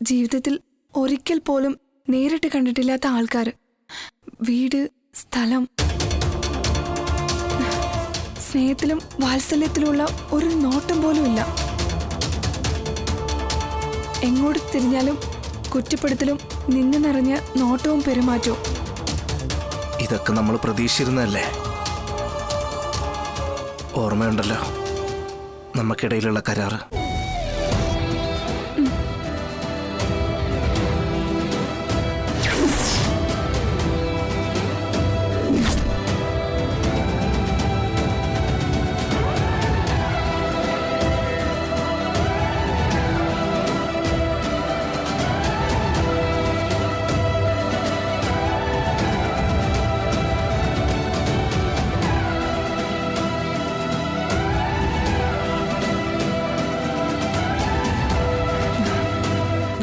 ജീവിതത്തിൽ ഒരിക്കൽ പോലും നേരിട്ട് കണ്ടിട്ടില്ലാത്ത ആൾക്കാർ, വീട്, സ്ഥലം, സ്നേഹത്തിലും വാത്സല്യത്തിലുള്ള ഒരു നോട്ടം പോലും ഇല്ല. എങ്ങോട്ട് തിരിഞ്ഞാലും കുറ്റപ്പെടുത്തലും നിന്നു നിറഞ്ഞ നോട്ടവും പെരുമാറ്റവും. ഇതൊക്കെ നമ്മൾ പ്രതീക്ഷിച്ചിരുന്നല്ലേ? ഓർമ്മയുണ്ടല്ലോ നമുക്കിടയിലുള്ള കരാറ്.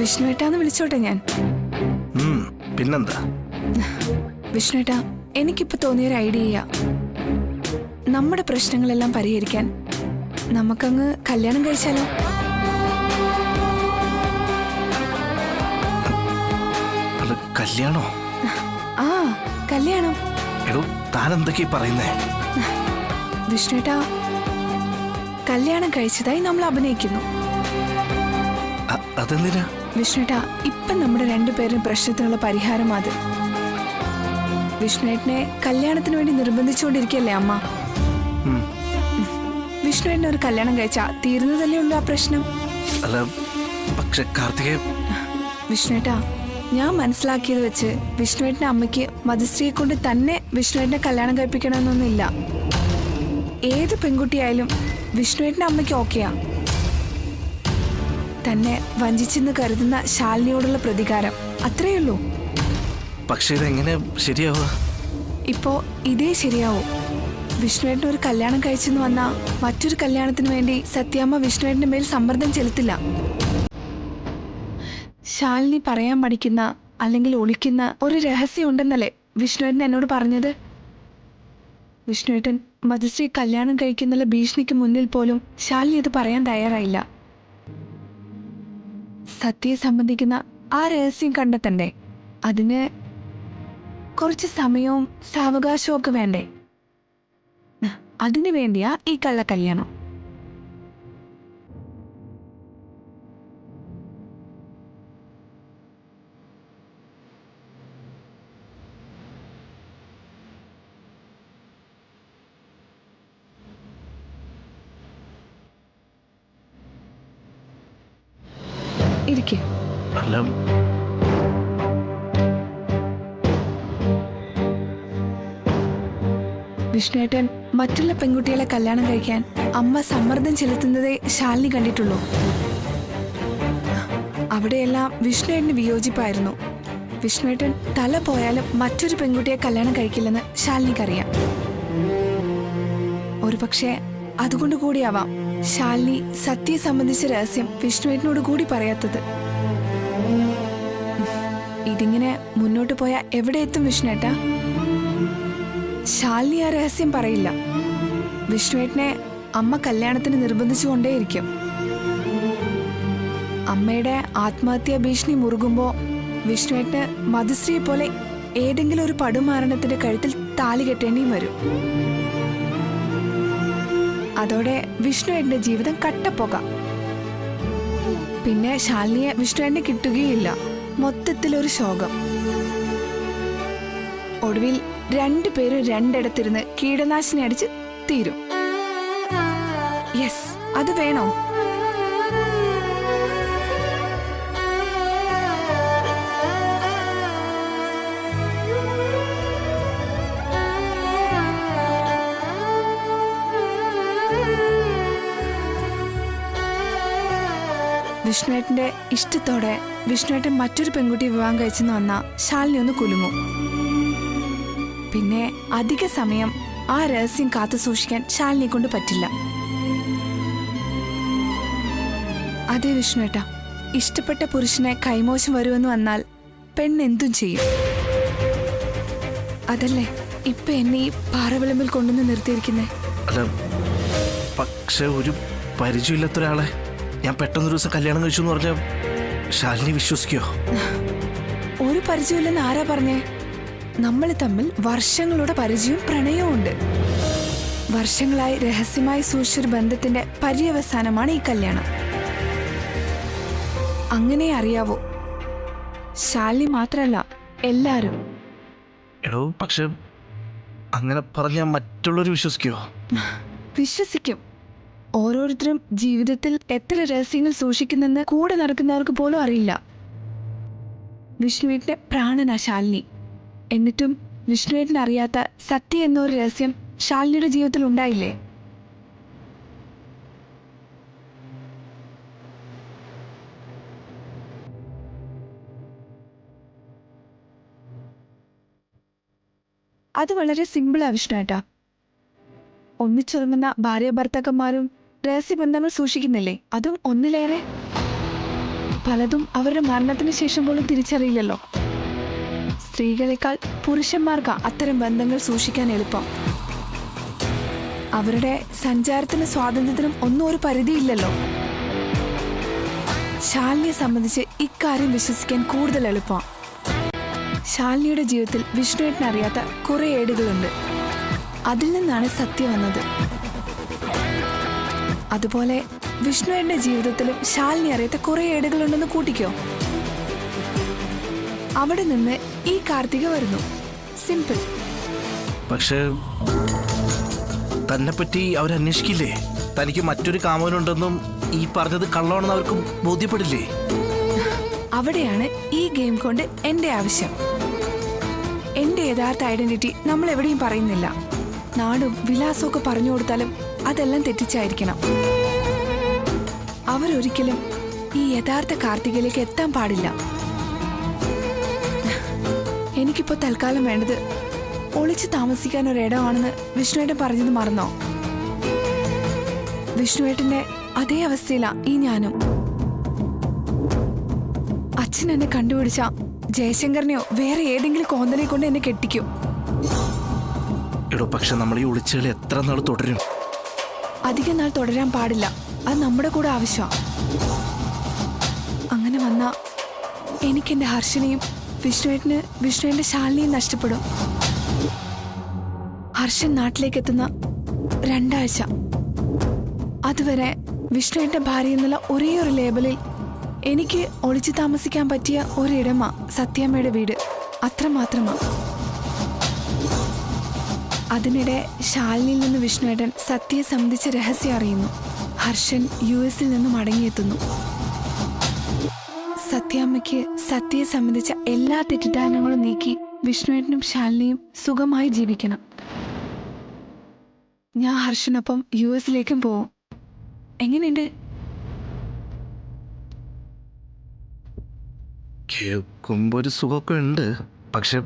വിഷ്ണുവേട്ടാന്ന് വിളിച്ചോട്ടെ ഞാൻ? പിന്നെന്താ? വിഷ്ണുവേട്ടാ, എനിക്കിപ്പോ തോന്നിയൊരു ഐഡിയ. നമ്മുടെ പ്രശ്നങ്ങളെല്ലാം പരിഹരിക്കാൻ നമുക്കങ്ങ് കല്യാണം കഴിച്ചാലോ? കല്യാണോ? ആ, കല്യാണം. എടോ, താൻ എന്തൊക്കെയാ പറയുന്നേ? വിഷ്ണുവേട്ടാ, കല്യാണം കഴിച്ചതായി നമ്മൾ അഭിനയിക്കുന്നു. അതെന്തിനാ? വിഷ്ണുവേട്ടാ, ഇപ്പം നമ്മുടെ രണ്ടുപേരും പ്രശ്നത്തിനുള്ള പരിഹാരം അത്. വിഷ്ണുവേട്ടനെ കല്യാണത്തിന് വേണ്ടി നിർബന്ധിച്ചുകൊണ്ടിരിക്കല്ലേ അമ്മ? വിഷ്ണുവേട്ടനെ ഒരു കല്യാണം കഴിച്ചാ തീരുന്നതല്ലേ ഉള്ളൂ ആ പ്രശ്നം. അല്ല, പക്ഷെ കാർത്തികേ... വിഷ്ണുവേട്ടാ, ഞാൻ മനസ്സിലാക്കിയത് വെച്ച് വിഷ്ണുവേട്ടന്റെ അമ്മയ്ക്ക് മധുശ്രീയെ കൊണ്ട് തന്നെ വിഷ്ണുവേട്ടനെ കല്യാണം കഴിപ്പിക്കണമെന്നൊന്നുമില്ല. ഏത് പെൺകുട്ടിയായാലും വിഷ്ണുവേട്ടന്റെ അമ്മയ്ക്ക് ഓക്കെയാ. തന്നെ വഞ്ചിച്ചെന്ന് കരുതുന്ന ശാലിനിയോടുള്ള പ്രതികാരം അത്രയുള്ളൂ. പക്ഷെ ഇതെങ്ങനെ ശരിയാവുക? ഇപ്പോ ഇതേ ശരിയാവൂ. വിഷ്ണുവേട്ടൻ ഒരു കല്യാണം കഴിച്ചെന്ന് വന്നാ മറ്റൊരു കല്യാണത്തിന് വേണ്ടി സത്യാമ്മ വിഷ്ണുവേട്ടന്റെ മേൽ സമ്മർദ്ദം ചെലുത്തില്ല. ശാലിനി പറയാൻ പഠിക്കുന്ന അല്ലെങ്കിൽ ഒളിക്കുന്ന ഒരു രഹസ്യം ഉണ്ടെന്നല്ലേ വിഷ്ണുവേട്ടൻ എന്നോട് പറഞ്ഞത്? വിഷ്ണുവേട്ടൻ മധുശ്രീ കല്യാണം കഴിക്കുന്നുള്ള ഭീഷണിക്ക് മുന്നിൽ പോലും ശാലിനി അത് പറയാൻ തയ്യാറായില്ല. സത്യയെ സംബന്ധിക്കുന്ന ആ രഹസ്യം കണ്ടെത്തണ്ടേ? അതിന് കുറച്ച് സമയവും സാവകാശവും ഒക്കെ വേണ്ടേ? അതിനു വേണ്ടിയാ ഈ കള്ള കല്യാണം. ഇരിക്കേ. വിഷ്ണുവേട്ടൻ മറ്റുള്ള പെൺകുട്ടികളെ കല്യാണം കഴിക്കാൻ അമ്മ സമ്മർദ്ദം ചെലുത്തുന്നതേ ശാലിനി കണ്ടിട്ടുള്ളൂ. അവിടെയെല്ലാം വിഷ്ണുവേട്ടന് വിയോജിപ്പായിരുന്നു. വിഷ്ണുവേട്ടൻ തല പോയാലും മറ്റൊരു പെൺകുട്ടിയെ കല്യാണം കഴിക്കില്ലെന്ന് ശാലിനിക്കറിയാം. ഒരുപക്ഷെ അതുകൊണ്ട് കൂടിയാവാം ശാലിനി സത്യയെ സംബന്ധിച്ച രഹസ്യം വിഷ്ണുവേട്ടനോട് കൂടി പറയാത്തത്. ഇതിങ്ങനെ മുന്നോട്ട് പോയാൽ എവിടെ എത്തും വിഷ്ണുവേട്ടാ? ശാലിനി ആ രഹസ്യം പറയില്ല. വിഷ്ണുവേട്ടനെ അമ്മ കല്യാണത്തിന് നിർബന്ധിച്ചുകൊണ്ടേയിരിക്കും. അമ്മയുടെ ആത്മഹത്യാ ഭീഷണി മുറുകുമ്പോ വിഷ്ണുവേട്ടന് മധുശ്രീയെ പോലെ ഏതെങ്കിലും ഒരു പടുമാരണത്തിന്റെ കഴുത്തിൽ താലി കെട്ടേണ്ടിയും വരും. അതോടെ വിഷ്ണുവേട്ടന്റെ ജീവിതം കട്ടപ്പോകാം. പിന്നെ ശാലിനിയെ വിഷ്ണുവേട്ടന് കിട്ടുകയില്ല. മൊത്തത്തിലൊരു ശോകം. ഒടുവിൽ രണ്ടുപേരും രണ്ടിടത്തിരുന്ന് കീടനാശിനി അടിച്ച് തീരും. യെസ്, അത് വേണോ? വിഷ്ണുവേട്ടന്റെ ഇഷ്ടത്തോടെ വിഷ്ണുവേട്ടൻ മറ്റൊരു പെൺകുട്ടി വിവാഹം കഴിച്ചെന്ന് വന്ന ശാലിനി ഒന്ന് കുലുങ്ങും. പിന്നെ അധിക സമയം ആ രഹസ്യം കാത്തു സൂക്ഷിക്കാൻ ശാലിനിയെ കൊണ്ട് പറ്റില്ല. അതെ വിഷ്ണുവേട്ട, ഇഷ്ടപ്പെട്ട പുരുഷനെ കൈമോശം വരുമെന്ന് വന്നാൽ പെണ്ണെന്തും ചെയ്യും. അതല്ലേ ഇപ്പൊ എന്നെ ഈ പാറവിളമ്പിൽ കൊണ്ടുവന്ന് നിർത്തിയിരിക്കുന്നേ. അല്ല, പക്ഷെ ഒരു പരിചയമില്ലാത്ത ഒരാളെ ഞാൻ പെട്ടെന്നൊരു ദിവസം കല്യാണം കഴിച്ചു എന്ന് പറഞ്ഞാൽ ശാലിനി വിശ്വസിക്കോ? ഒരു പരിചയമില്ലെന്ന് ആരാ പറഞ്ഞേ? നമ്മൾ തമ്മിൽ വർഷങ്ങളുടെ പരിചയവും പ്രണയവും ഉണ്ട്. വർഷങ്ങളായി രഹസ്യമായി സൂക്ഷിച്ചൊരു ബന്ധത്തിന്റെ പര്യവസാനമാണ് ഈ കല്യാണം. അങ്ങനെ അറിയാവോ? ശാലിനി മാത്രല്ല, എല്ലാരും. എടോ പക്ഷെ അങ്ങനെ പറഞ്ഞാൽ മറ്റുള്ളവർ വിശ്വസിക്കോ? വിശ്വസിക്കും. ഓരോരുത്തരും ജീവിതത്തിൽ എത്ര രഹസ്യങ്ങൾ സൂക്ഷിക്കുന്നെന്ന് കൂടെ നടക്കുന്നവർക്ക് പോലും അറിയില്ല. വിഷ്ണുവേട്ടന്റെ പ്രാണനാ ശാലിനി. എന്നിട്ടും വിഷ്ണുവേട്ടൻ അറിയാത്ത സത്യ എന്നൊരു രഹസ്യം ശാലിനിയുടെ ജീവിതത്തിൽ ഉണ്ടായില്ലേ? അത് വളരെ സിമ്പിളാ വിഷ്ണുവേട്ടാ. ഒന്നിച്ചൊരുങ്ങുന്ന ഭാര്യ ഭർത്താക്കന്മാരും രഹസ്യബന്ധങ്ങൾ സൂക്ഷിക്കുന്നില്ലേ? അതും ഒന്നിലേറെ. പലതും അവരുടെ മരണത്തിന് ശേഷം പോലും തിരിച്ചറിയില്ലല്ലോ. സ്ത്രീകളെക്കാൾ പുരുഷന്മാർക്കാ അത്തരം ബന്ധങ്ങൾ സൂക്ഷിക്കാൻ എളുപ്പം. അവരുടെ സഞ്ചാരത്തിനും സ്വാതന്ത്ര്യത്തിനും ഒന്നും ഒരു പരിധിയില്ലല്ലോ. ശാലിനിയെ സംബന്ധിച്ച് ഇക്കാര്യം വിശ്വസിക്കാൻ കൂടുതൽ എളുപ്പം. ശാലിനിയുടെ ജീവിതത്തിൽ വിഷ്ണുവേട്ടൻ അറിയാത്ത കുറെ ഏടുകളുണ്ട്. അതിൽ നിന്നാണ് സത്യം വന്നത്. അതുപോലെ വിഷ്ണുവേട്ടന്റെ ജീവിതത്തിലും ശാലിനി അറിയാത്ത കുറെ ഏടുകളുണ്ടെന്ന് കൂട്ടിക്കോ. അവിടെ നിന്ന് ഈ കാർത്തിക വരുന്നു. സിമ്പിൾ. പക്ഷേ തന്നെ പറ്റി അവരന്വേഷിക്കില്ലേ? തനിക്ക് മറ്റൊരു കാമവനുണ്ടെന്നും ഈ പറഞ്ഞത് കള്ളമാണെന്ന് അവർക്ക് ബോധ്യപ്പെടില്ലേ? അവിടെയാണ് ഈ ഗെയിം കൊണ്ട് എന്റെ ആവശ്യം. എന്റെ യഥാർത്ഥ ഐഡന്റിറ്റി നമ്മൾ എവിടെയും പറയുന്നില്ല. നാടും വിലാസവും ഒക്കെ പറഞ്ഞു കൊടുത്താലും അതെല്ലാം തെറ്റിച്ചായിരിക്കണം. അവരൊരിക്കലും ഈ യഥാർത്ഥ കാർത്തികയിലേക്ക് എത്താൻ പാടില്ല. എനിക്കിപ്പോ തൽക്കാലം വേണ്ടത് ഒളിച്ചു താമസിക്കാൻ ഒരിടമാണെന്ന് വിഷ്ണുവേട്ടൻ പറഞ്ഞത് മറന്നോ? വിഷ്ണുവേട്ടന്റെ അതേ അവസ്ഥയിലാ ഈ ഞാനും. അച്ഛൻ എന്നെ കണ്ടുപിടിച്ച ജയശങ്കറിനെയോ വേറെ ഏതെങ്കിലും കോന്തനെ കൊണ്ട് എന്നെ കെട്ടിക്കും. എടോ പക്ഷെ നമ്മൾ ഈ ഒളിച്ചുകളി എത്ര നാൾ തുടരും? അധികം നാൾ തുടരാൻ പാടില്ല. അത് നമ്മുടെ കൂടെ ആവശ്യമാണ്. അങ്ങനെ വന്നാ എനിക്കെന്റെ ഹർഷനെയും വിഷ്ണുവേട്ടന്റെ ശാലിനിയും നഷ്ടപ്പെടും. ഹർഷൻ നാട്ടിലേക്ക് എത്തുന്ന 2 ആഴ്ച. അതുവരെ വിഷ്ണുവേട്ടന്റെ ഭാര്യ എന്നുള്ള ഒരേ ഒരു ലേബലിൽ എനിക്ക് ഒളിച്ചു താമസിക്കാൻ പറ്റിയ ഒരിടമാ സത്യാമ്മയുടെ വീട്. അത്രമാത്രമാ. അതിനിടെ ശാലിനിയിൽ നിന്ന് വിഷ്ണുവേട്ടൻ സത്യയെ സംബന്ധിച്ച രഹസ്യം അറിയുന്നു. ഹർഷൻ US നിന്ന് മടങ്ങിയെത്തുന്നു. സത്യാമ്മയ്ക്ക് സത്യയെ സംബന്ധിച്ച എല്ലാ തെറ്റിദ്ധാരണകളും നീക്കി വിഷ്ണുവേട്ടനും ശാലിനിയും സുഖമായി ജീവിക്കണം. ഞാൻ ഹർഷനൊപ്പം US പോവും. എങ്ങനെയുണ്ട്? കേൾക്കുമ്പോൾ ഒരു സുഖമൊക്കെ ഉണ്ട്. പക്ഷെ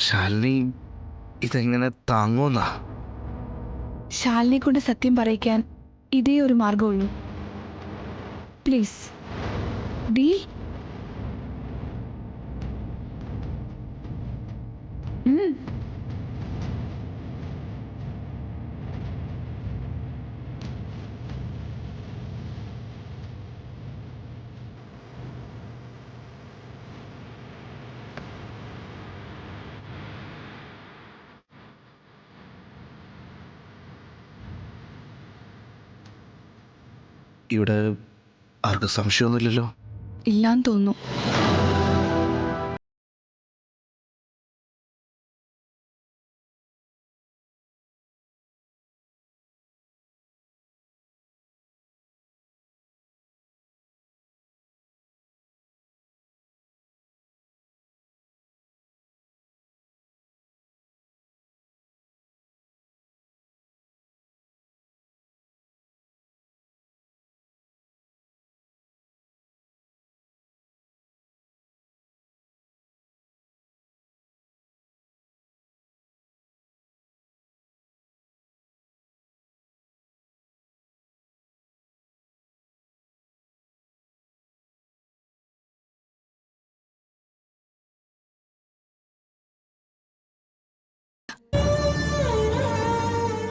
ശാലിനി ഇതെങ്ങനെ താങ്ങുമെന്നാ? ശാലിനെ കൊണ്ട് സത്യം പറയിക്കാൻ ഇതേ ഒരു മാർഗമുള്ളൂ. Please deal. ഇവിടെ ആർക്കും സംശയമൊന്നുമില്ലല്ലോ? ഇല്ലാന്ന് തോന്നുന്നു.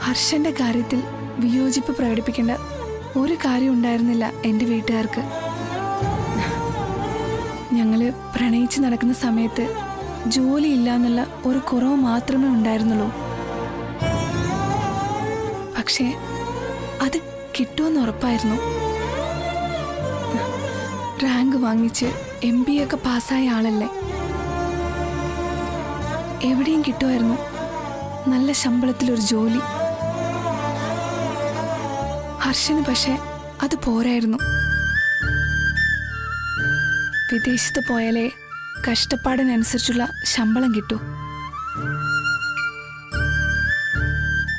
ഹർഷന്റെ കാര്യത്തിൽ വിയോജിപ്പ് പ്രകടിപ്പിക്കേണ്ട ഒരു കാര്യം ഉണ്ടായിരുന്നില്ല എൻ്റെ വീട്ടുകാർക്ക്. ഞങ്ങള് പ്രണയിച്ച് നടക്കുന്ന സമയത്ത് ജോലിയില്ല എന്നുള്ള ഒരു കുറവ് മാത്രമേ ഉണ്ടായിരുന്നുള്ളൂ. പക്ഷേ അത് കിട്ടുമെന്ന് ഉറപ്പായിരുന്നു. റാങ്ക് വാങ്ങിച്ച് MBA ഒക്കെ പാസ്സായ ആളല്ലേ, എവിടെയും കിട്ടുമായിരുന്നു നല്ല ശമ്പളത്തിലൊരു ജോലി. ഹർഷന് പക്ഷെ അത് പോരായിരുന്നു. വിദേശത്ത് പോയാലേ കഷ്ടപ്പാടിനനുസരിച്ചുള്ള ശമ്പളം കിട്ടൂ.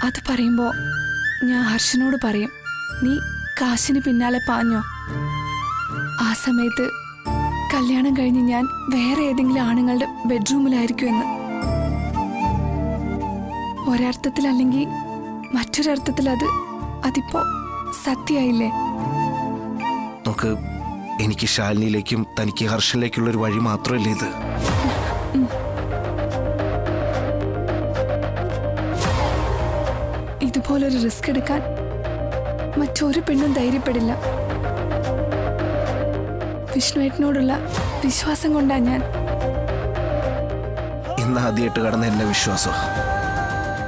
അത് പറയുമ്പോൾ ഞാൻ ഹർഷനോട് പറയും, നീ കാശിന് പിന്നാലെ പാഞ്ഞോ, ആ സമയത്ത് കല്യാണം കഴിഞ്ഞ് ഞാൻ വേറെ ഏതെങ്കിലും ആണുങ്ങളുടെ ബെഡ്റൂമിലായിരിക്കുമെന്ന്. ഒരർത്ഥത്തിലല്ലെങ്കിൽ മറ്റൊരർത്ഥത്തിൽ അതിപ്പോ സത്യമായില്ലേ? നോക്ക്, എനിക്ക് ശാലിനിയിലേക്കും തനിക്ക് ഹർഷനിലേക്കുള്ള ഒരു വഴി മാത്രമല്ലേ ഇത്. ഇതുപോലൊരു റിസ്ക് എടുക്കാൻ മറ്റൊരു പെണ്ണും ധൈര്യപ്പെടില്ല. വിഷ്ണുവേട്ടനോടുള്ള വിശ്വാസം കൊണ്ടാ ഞാൻ. ഇന്ന് ആദ്യമായിട്ട് കടന്ന എന്നെ വിശ്വാസം.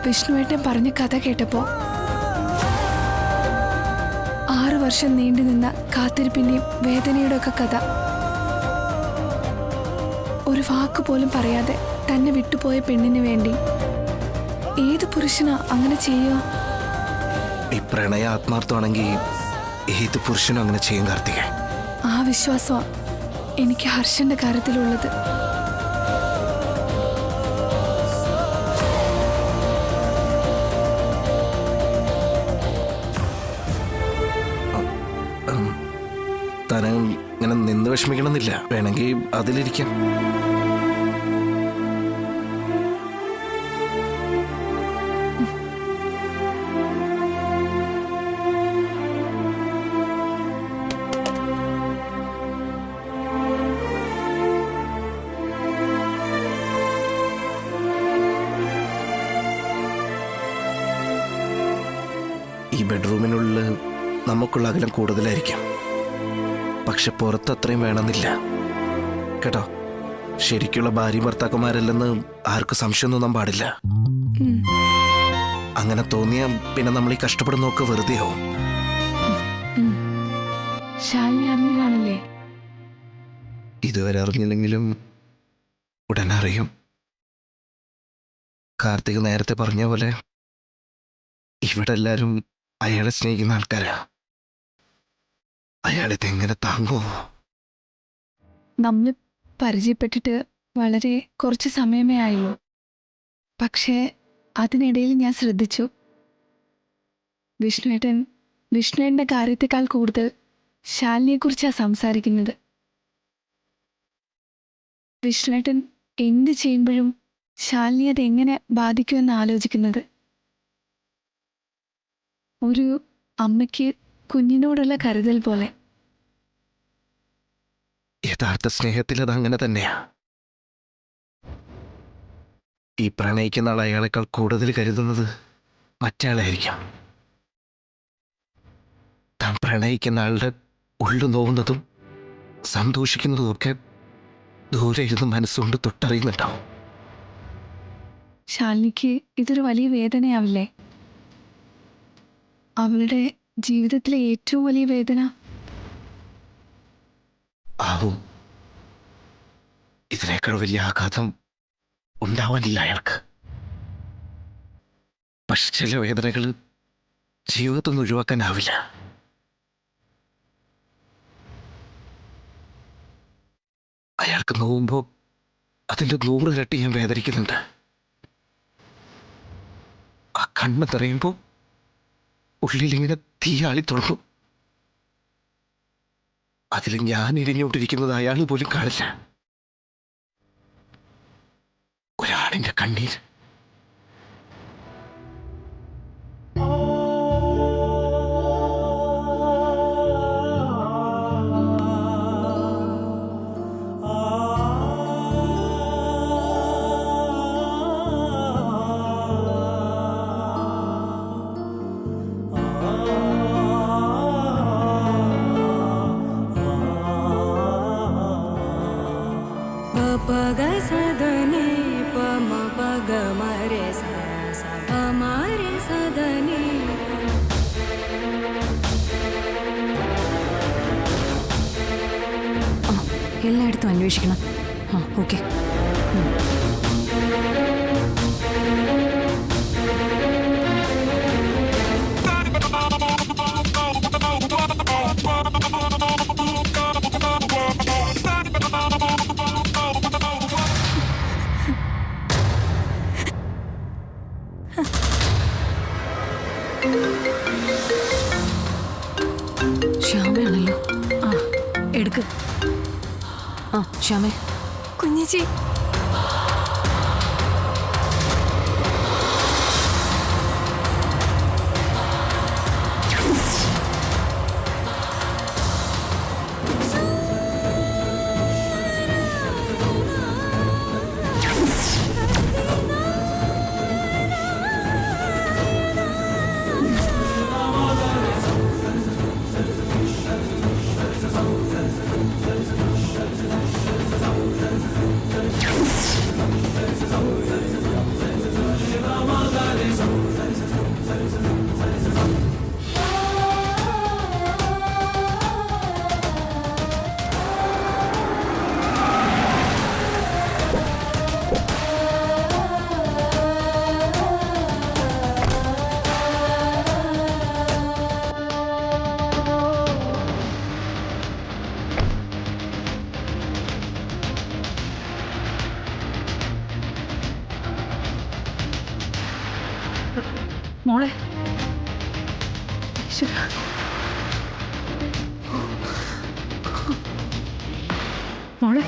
വിഷ്ണുവേട്ടൻ പറഞ്ഞ കഥ കേട്ടപ്പോ 6 വർഷം നീണ്ടു നിന്ന കാത്തിരിപ്പിന്റെയും വേദനയുടെ ഒക്കെ കഥ, ഒരു വാക്ക് പോലും പറയാതെ തന്നെ വിട്ടുപോയ പെണ്ണിന് വേണ്ടി ഏത് പുരുഷനാ അങ്ങനെ ചെയ്യുക? ഈ പ്രണയ ആത്മാർത്ഥമാണെങ്കിൽ ഏത് പുരുഷനും അങ്ങനെ ചെയ്യും കാർത്തികേ. ആ വിശ്വാസമാ എനിക്ക് ഹർഷന്റെ കാര്യത്തിലുള്ളത്. താനും ഇങ്ങനെ നിന്ന് വിഷമിക്കണമെന്നില്ല, വേണമെങ്കിൽ അതിലിരിക്കാം. ഈ ബെഡ്റൂമിനുള്ളിൽ നമുക്കുള്ള അകലം കൂടുതലായിരിക്കും, പക്ഷെ പുറത്ത് അത്രയും വേണമെന്നില്ല കേട്ടോ. ശരിക്കുള്ള ഭാര്യ ഭർത്താക്കന്മാരല്ലെന്ന് ആർക്കും സംശയം തോന്നാൻ പാടില്ല. അങ്ങനെ തോന്നിയാ പിന്നെ നമ്മൾ ഈ കഷ്ടപ്പെടുന്നൊക്കെ വെറുതെയാവും. ഇതുവരെ അറിഞ്ഞില്ലെങ്കിലും ഉടനെ അറിയും. കാർത്തിക് നേരത്തെ പറഞ്ഞ പോലെ ഇവിടെ എല്ലാരും അയാളെ സ്നേഹിക്കുന്ന ആൾക്കാരാ. അയാളിതെങ്ങനെ താങ്ങുമോ? നമ്മൾ പരിചയപ്പെട്ടിട്ട് വളരെ കുറച്ച് സമയമേ ആയുള്ളൂ. പക്ഷേ അതിനിടയിൽ ഞാൻ ശ്രദ്ധിച്ചു, വിഷ്ണുവേട്ടൻ്റെ കാര്യത്തെക്കാൾ കൂടുതൽ ശാലിനിയെക്കുറിച്ചാണ് സംസാരിക്കുന്നത്. വിഷ്ണുവേട്ടൻ എന്ത് ചെയ്യുമ്പോഴും ശാലിനി അതെങ്ങനെ ബാധിക്കുമെന്ന് ആലോചിക്കുന്നത്. ഒരു അമ്മയ്ക്ക് കുഞ്ഞിനോടുള്ള കരുതൽ പോലെ. യഥാർത്ഥ സ്നേഹത്തിൽ അത് അങ്ങനെ തന്നെയാ. ഈ പ്രണയിക്കുന്ന ആൾ അയാളെക്കാൾ കൂടുതൽ കരുതുന്നത് മറ്റയാളായിരിക്കും. താൻ പ്രണയിക്കുന്ന ആളുടെ ഉള്ളു നോവുന്നതും സന്തോഷിക്കുന്നതും ഒക്കെ ദൂരെ ഇരുന്ന് മനസ്സുകൊണ്ട് തൊട്ടറിയുന്നുണ്ടാവും. ശാലിനിക്ക് ഇതൊരു വലിയ വേദനയാവില്ലേ? അവളുടെ ജീവിതത്തിലെ ഏറ്റവും വലിയ വേദന. ആവും. ഇതിനേക്കാൾ വലിയ ആഘാതം ഉണ്ടാവാനില്ല അയാൾക്ക്. പക്ഷെ ചില വേദനകൾ ജീവിതത്തിൽ നിന്ന് ഒഴിവാക്കാനാവില്ല. അയാൾക്ക് നോവുമ്പോ അതിന്റെ 100 ഇരട്ടി ഞാൻ വേദനിക്കുന്നുണ്ട്. ആ കണ്ണ് തെറിയുമ്പോ ഉള്ളിലിങ്ങനെ തീയാളി തുടങ്ങും. അതിൽ ഞാൻ ഇരിഞ്ഞുകൊണ്ടിരിക്കുന്നത് അയാൾ പോലും കാണില്ല. ഒരാളിന്റെ കണ്ണീർ. पग सदने पम पग मरे सा सा प मरे सदने എല്ലായിടത്തും അന്വേഷിക്കണം. ആ ഓക്കെ. ശ്യാമയാണല്ലോ. ആ എടുക്ക്. ആ ശ്യാമേ. കുഞ്ഞേച്ചി. മോളെ. ഈശ്വരാ. മോളെ.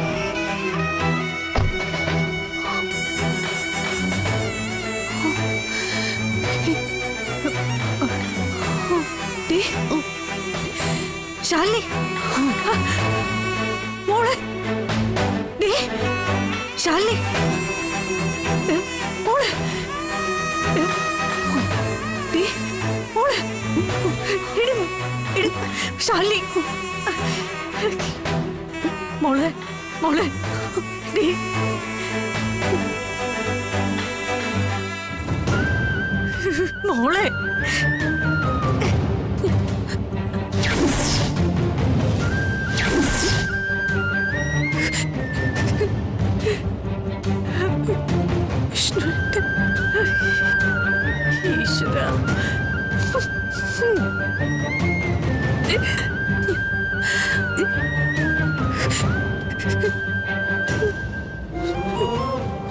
ശാലിനി മോളെ. ശാലിനി മോളെ. മോളെ. ശാലിനി മോളെ. മോളെ. മോളെ. ഈശ്വരാ.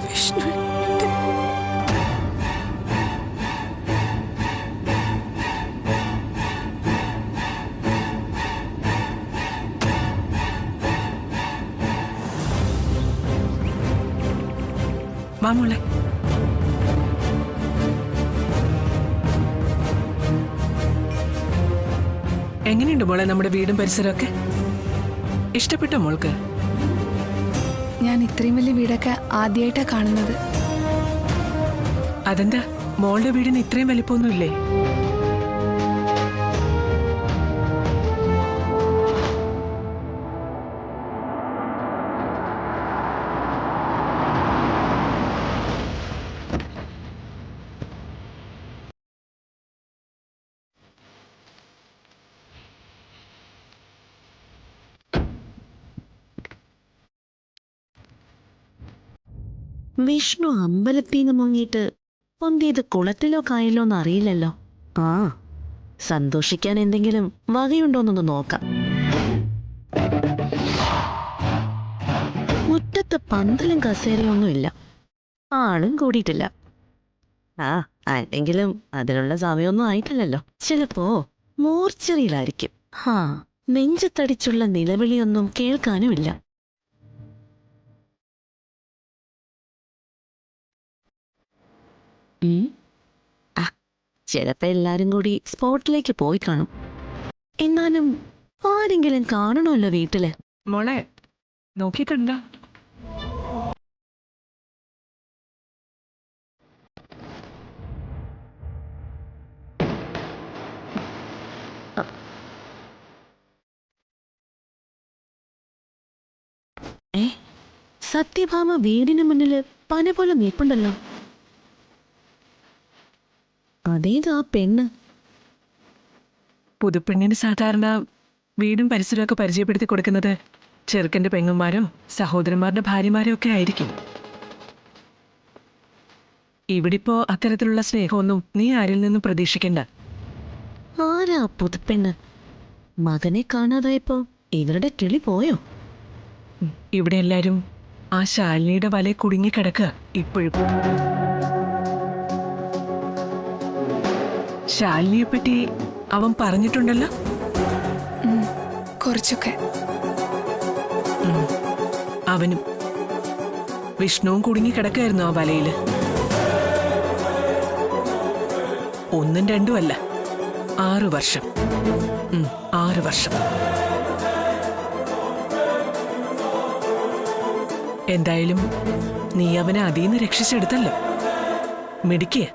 വിഷ്ണു. വാ മോളെ. എങ്ങനെയുണ്ട് മോളെ നമ്മുടെ വീടും പരിസരമൊക്കെ? ഇഷ്ടപ്പെട്ടോ മോൾക്ക്? ഞാൻ ഇത്രയും വലിയ വീടൊക്കെ ആദ്യമായിട്ടാ കാണുന്നത്. അതെന്താ മോളുടെ വീടിന് ഇത്രയും വലിപ്പമൊന്നുമില്ലേ? വിഷ്ണു അമ്പലത്തിന്ന് മുങ്ങിയിട്ട് പൊന്തിയത് കുളത്തിലോ കായലോ എന്ന് അറിയില്ലല്ലോ. ആ സന്തോഷിക്കാൻ എന്തെങ്കിലും വകയുണ്ടോന്നൊന്ന് നോക്കാം. മുറ്റത്ത് പന്തലും കസേരയൊന്നുമില്ല, ആളും കൂടിയിട്ടില്ല. ആ ആരെങ്കിലും അതിനുള്ള സമയമൊന്നും ആയിട്ടില്ലല്ലോ. ചിലപ്പോ മോർച്ചറിയിലായിരിക്കും. ഹാ നെഞ്ചത്തടിച്ചുള്ള നിലവിളിയൊന്നും കേൾക്കാനുമില്ല. ചിലപ്പോ എല്ലാരും കൂടി സ്പോട്ടിലേക്ക് പോയി കാണും. എന്നാലും ആരെങ്കിലും കാണണമല്ലോ വീട്ടില്. മോളെ നോക്കിയിട്ടുണ്ടോ? സത്യഭാമ വീടിന് മുന്നിൽ പന പോലെ നിൽപ്പുണ്ടല്ലോ. അതേതാ പെണ്ണ്? പുതുപ്പെണ്ണിന് സാധാരണ വീടും പരിസരമൊക്കെ പരിചയപ്പെടുത്തി കൊടുക്കുന്നത് ചെറുക്കൻ്റെ പെങ്ങന്മാരോ സഹോദരന്മാരുടെ ഭാര്യമാരോ ഒക്കെ ആയിരിക്കും. ഇവിടിപ്പോ അത്തരത്തിലുള്ള സ്നേഹമൊന്നും നീ ആരിൽ നിന്നും പ്രതീക്ഷിക്കണ്ട. ആരാ പുതുപ്പെണ്ണ്? മകനെ കാണാതായപ്പോ ഇവരുടെ കിളി പോയോ? ഇവിടെ എല്ലാരും ആ ശാലിനിയുടെ വലയിൽ കുടുങ്ങിക്കിടക്കുക ഇപ്പോഴും. ശാലിനിയെ പറ്റി അവൻ പറഞ്ഞിട്ടുണ്ടല്ലോ. കുറച്ചൊക്കെ. അവനും വിഷ്ണുവും കുടുങ്ങിക്കിടക്കായിരുന്നു ആ വലയില്. 1 2 അല്ല, 6 വർഷം. 6 വർഷം. എന്തായാലും നീ അവനെ അതീന്ന് രക്ഷിച്ചെടുത്തല്ലോ. മിടുക്കിയ.